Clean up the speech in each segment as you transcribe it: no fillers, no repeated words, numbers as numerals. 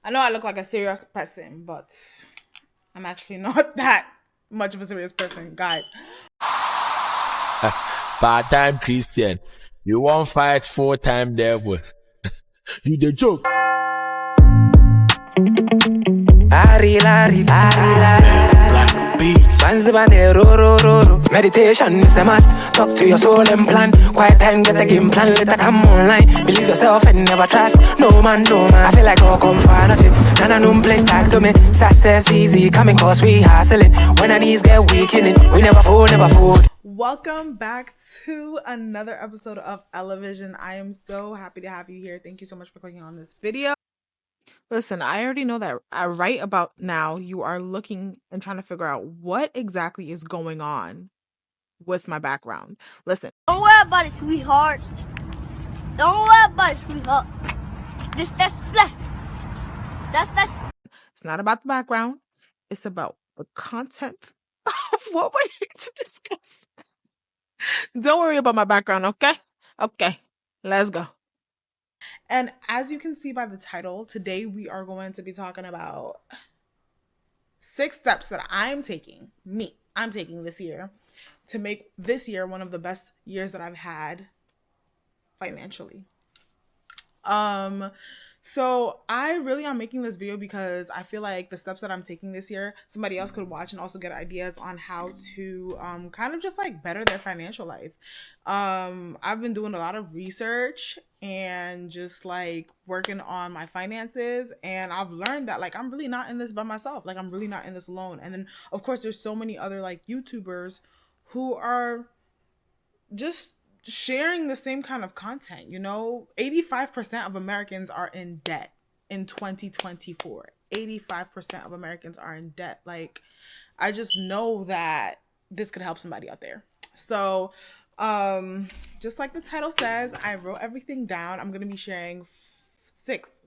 I know I look like a serious person, but I'm actually not that much of a serious person, guys. Part-time Christian. You won't fight full-time devil. You the joke. Black beats. Meditation is a must. Talk to your soul and plan. Quiet time, get the game plan. Let her come online. Believe yourself and never trust. No man, no man. I feel like all come for nothing. None of them place tag to me. Success easy, coming cause we hustling. When our knees get weak in it, we never fold, never fold. Welcome back to another episode of Elevision. I am so happy to have you here. Thank you so much for clicking on this video. Listen, I already know that right about now you are looking and trying to figure out what exactly is going on with my background. Listen. Don't worry about it, sweetheart. Don't worry about it, sweetheart. That's It's not about the background. It's about the content of what we're here to discuss. Don't worry about my background, okay? Okay, let's go. And as you can see by the title, today we are going to be talking about 6 steps that I'm taking this year to make this year one of the best years that I've had financially. So I really am making this video because I feel like the steps that I'm taking this year, somebody else could watch and also get ideas on how to kind of just like better their financial life. I've been doing a lot of research and just like working on my finances, and I've learned that like I'm really not in this by myself. Like I'm really not in this alone. And then of course there's so many other like YouTubers who are just sharing the same kind of content. 85% of Americans are in debt in 2024. 85% of Americans are in debt. Like, I just know that this could help somebody out there. So just like the title says, I wrote everything down. I'm going to be sharing six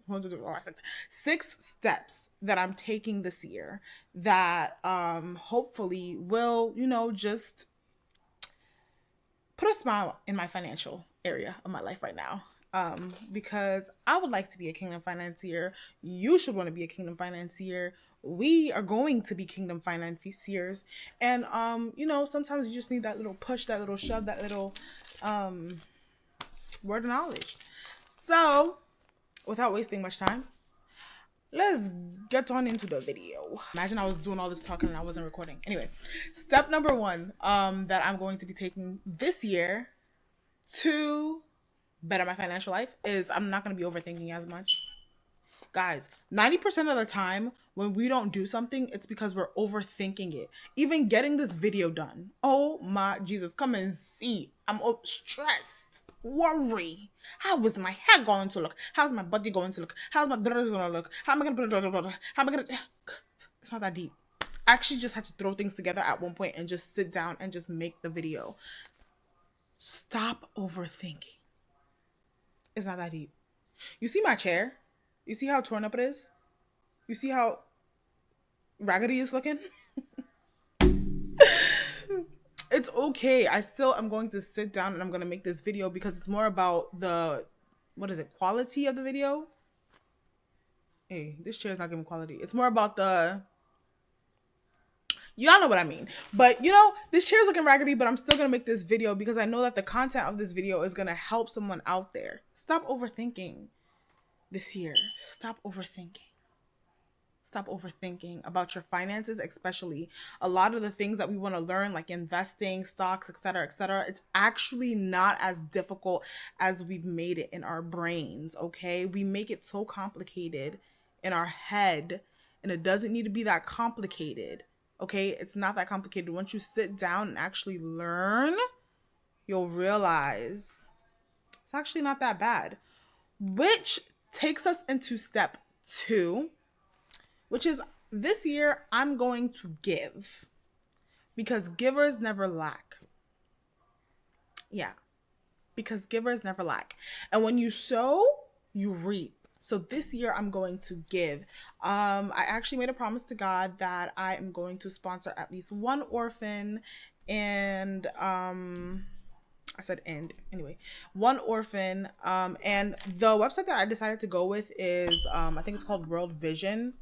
steps that I'm taking this year that hopefully will, just put a smile in my financial area of my life right now. Because I would like to be a kingdom financier. You should want to be a kingdom financier. We are going to be kingdom financiers. And, sometimes you just need that little push, that little shove, that little word of knowledge. So, without wasting much time, let's get on into the video. Imagine I was doing all this talking and I wasn't recording. Anyway, step number 1 that I'm going to be taking this year to better my financial life is I'm not going to be overthinking as much. Guys, 90% of the time when we don't do something, it's because we're overthinking it. Even getting this video done. Oh my Jesus, come and see. I'm stressed. Worry. How is my hair going to look? How's my body going to look? How's my daughter going to look? How am I going to how am I going to... It's not that deep. I actually just had to throw things together at one point and just sit down and just make the video. Stop overthinking. It's not that deep. You see my chair? You see how torn up it is? You see how raggedy it's looking? It's okay. I still am going to sit down and I'm going to make this video because it's more about the, quality of the video? Hey, this chair is not giving quality. It's more about the, y'all know what I mean. But, this chair is looking raggedy, but I'm still going to make this video because I know that the content of this video is going to help someone out there. Stop overthinking this year. Stop overthinking. Stop overthinking about your finances, especially a lot of the things that we want to learn, like investing, stocks, etc., it's actually not as difficult as we've made it in our brains. Okay, we make it so complicated in our head, and it doesn't need to be that complicated. Okay, it's not that complicated. Once you sit down and actually learn, you'll realize it's actually not that bad. Which takes us into step 2, which is this year I'm going to give, because givers never lack. Yeah, because givers never lack. And when you sow, you reap. So this year I'm going to give. I actually made a promise to God that I am going to sponsor at least one orphan, and I said and anyway, one orphan. And the website that I decided to go with is I think it's called World Vision,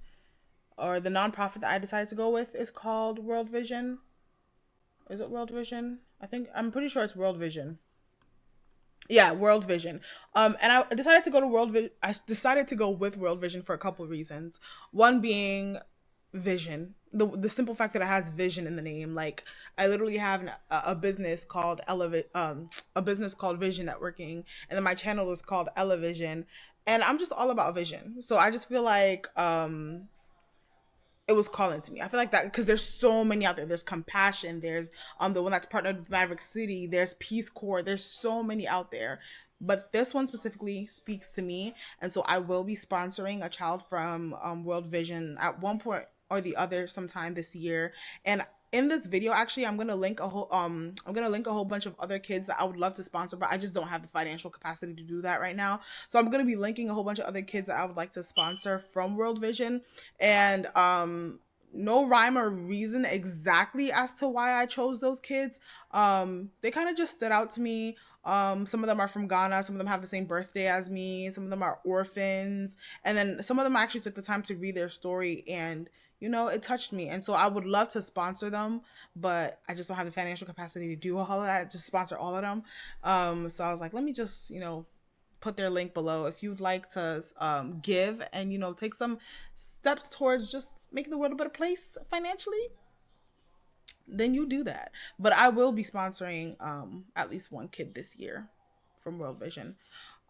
or the nonprofit that I decided to go with is called World Vision. Is it World Vision? I'm pretty sure it's World Vision. Yeah, World Vision. And I decided to go to I decided to go with World Vision for a couple of reasons. One being vision. The simple fact that it has vision in the name. Like, I literally have a business called a business called Vision Networking, and then my channel is called Elevision, and I'm just all about vision. So I just feel like it was calling to me. I feel like that because there's so many out there. There's Compassion. There's the one that's partnered with Maverick City. There's Peace Corps. There's so many out there. But this one specifically speaks to me. And so I will be sponsoring a child from World Vision at one point or the other sometime this year. And in this video, actually, I'm gonna link a whole bunch of other kids that I would love to sponsor, but I just don't have the financial capacity to do that right now. So I'm gonna be linking a whole bunch of other kids that I would like to sponsor from World Vision. And no rhyme or reason exactly as to why I chose those kids. They kind of just stood out to me. Some of them are from Ghana. Some of them have the same birthday as me. Some of them are orphans. And then some of them actually took the time to read their story, and it touched me. And so I would love to sponsor them, but I just don't have the financial capacity to do all of that, to sponsor all of them. So I was like, let me just, put their link below. If you'd like to give and, take some steps towards just making the world a better place financially, then you do that. But I will be sponsoring at least one kid this year from World Vision.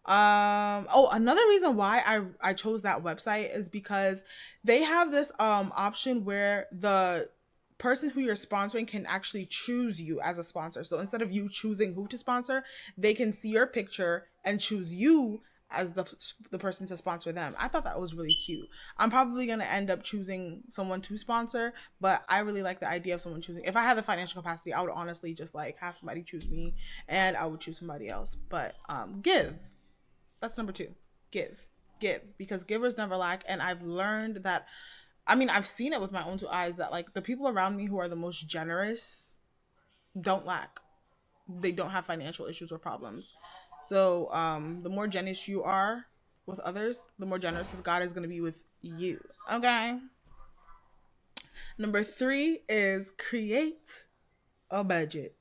Another reason why I chose that website is because they have this option where the person who you're sponsoring can actually choose you as a sponsor. So instead of you choosing who to sponsor, they can see your picture and choose you as the person to sponsor them. I thought that was really cute. I'm probably going to end up choosing someone to sponsor, but I really like the idea of someone choosing. If I had the financial capacity, I would honestly just like have somebody choose me, and I would choose somebody else. But give. That's number 2. Give, because givers never lack. And I've learned that, I've seen it with my own 2 eyes, that like the people around me who are the most generous don't lack. They don't have financial issues or problems. So the more generous you are with others, the more generous God is going to be with you. Okay. Number 3 is create a budget.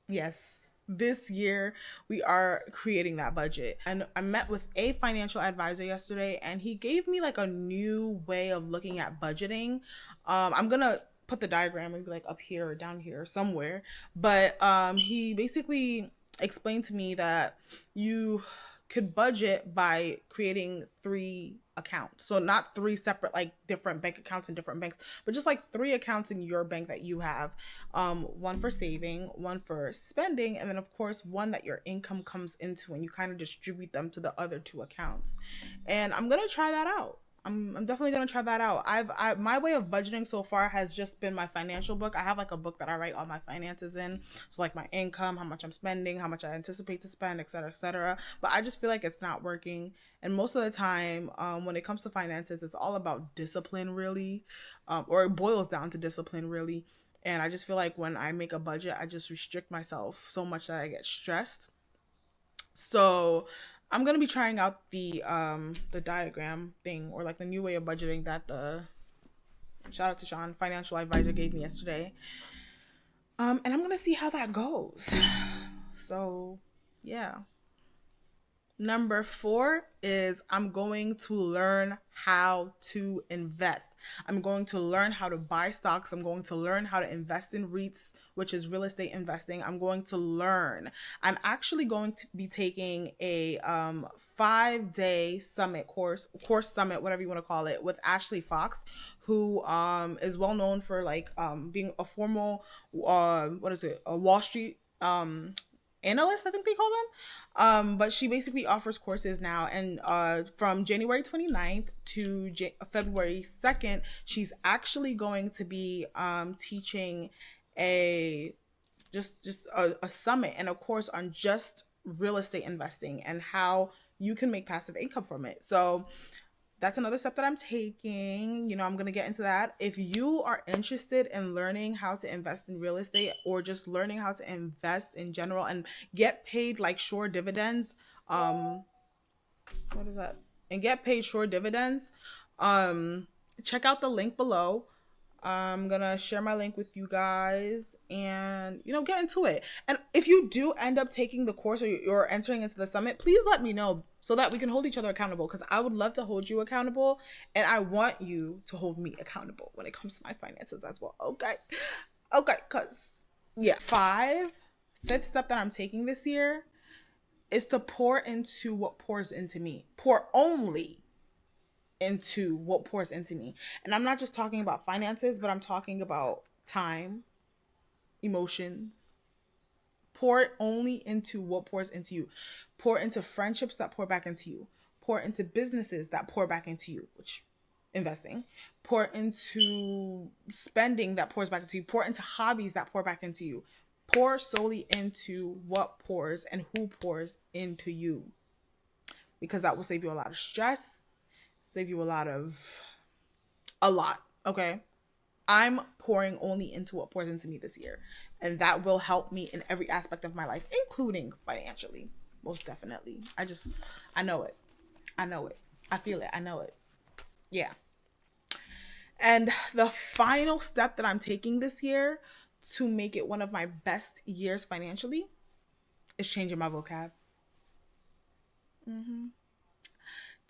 Yes. This year, we are creating that budget. And I met with a financial advisor yesterday, and he gave me like a new way of looking at budgeting. I'm going to put the diagram maybe like up here or down here somewhere. But he basically explained to me that you could budget by creating 3 accounts. So not 3 separate like different bank accounts in different banks, but just like 3 accounts in your bank that you have. One for saving, one for spending, and then of course one that your income comes into, and you kind of distribute them to the other 2 accounts. And I'm gonna try that out. I'm definitely gonna try that out. My way of budgeting so far has just been my financial book. I have like a book that I write all my finances in. So like my income, how much I'm spending, how much I anticipate to spend, etc., etc. But I just feel like it's not working. And most of the time, when it comes to finances, it's all about discipline, really, or it boils down to discipline, really. And I just feel like when I make a budget, I just restrict myself so much that I get stressed. So I'm going to be trying out the diagram thing, or like the new way of budgeting that the, shout out to Sean, financial advisor, gave me yesterday. And I'm going to see how that goes. So yeah. Number 4 is I'm going to learn how to invest. I'm going to learn how to buy stocks. I'm going to learn how to invest in REITs, which is real estate investing. I'm going to learn. I'm actually going to be taking a 5-day summit course summit, whatever you want to call it, with Ashley Fox, who is well known for like being a formal a Wall Street analyst, I think they call them. But she basically offers courses now, and from January 29th to February 2nd, she's actually going to be teaching a summit and a course on just real estate investing and how you can make passive income from it. So that's another step that I'm taking. I'm going to get into that. If you are interested in learning how to invest in real estate, or just learning how to invest in general and get paid like sure dividends, what is that? And get paid sure dividends, check out the link below. I'm gonna share my link with you guys and get into it. And if you do end up taking the course, or you're entering into the summit, please let me know so that we can hold each other accountable, because I would love to hold you accountable, and I want you to hold me accountable when it comes to my finances as well. Okay, because fifth step that I'm taking this year is to pour into what pours into me. Pour only into what pours into me. And I'm not just talking about finances, but I'm talking about time, emotions. Pour only into what pours into you. Pour into friendships that pour back into you. Pour into businesses that pour back into you, which investing. Pour into spending that pours back into you. Pour into hobbies that pour back into you. Pour solely into what pours and who pours into you, because that will save you a lot of stress, save you a lot. Okay, I'm pouring only into what pours into me this year, and that will help me in every aspect of my life, including financially. Most definitely. I know it. I feel it. I know it. Yeah. And the final step that I'm taking this year to make it one of my best years financially is changing my vocab.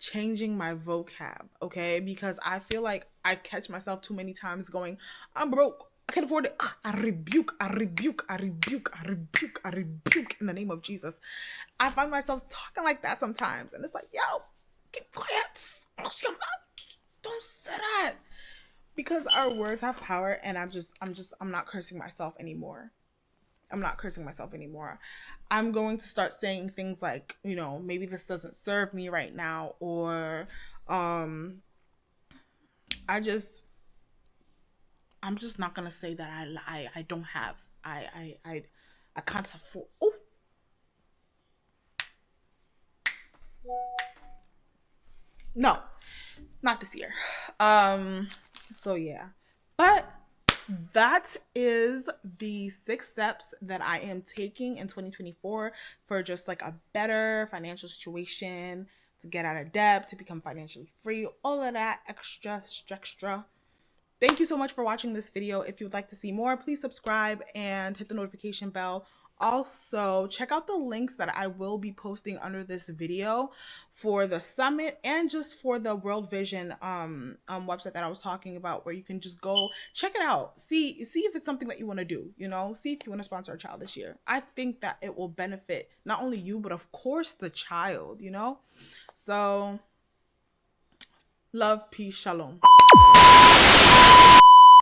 Changing my vocab, okay? Because I feel like I catch myself too many times going, I'm broke, I can't afford it. I rebuke in the name of Jesus. I find myself talking like that sometimes, and it's like, yo, keep quiet, close your mouth, don't say that. Because our words have power, and I'm not cursing myself anymore. I'm going to start saying things like, maybe this doesn't serve me right now, or I'm just not gonna say that I don't have, I can't afford. Oh, no, not this year. So yeah, but that is the 6 steps that I am taking in 2024 for just like a better financial situation, to get out of debt, to become financially free, all of that extra. Thank you so much for watching this video. If you would like to see more, please subscribe and hit the notification bell. Also, check out the links that I will be posting under this video for the summit, and just for the World Vision website that I was talking about, where you can just go check it out. See if it's something that you want to do, see if you want to sponsor a child this year. I think that it will benefit not only you, but of course the child, So love, peace, shalom.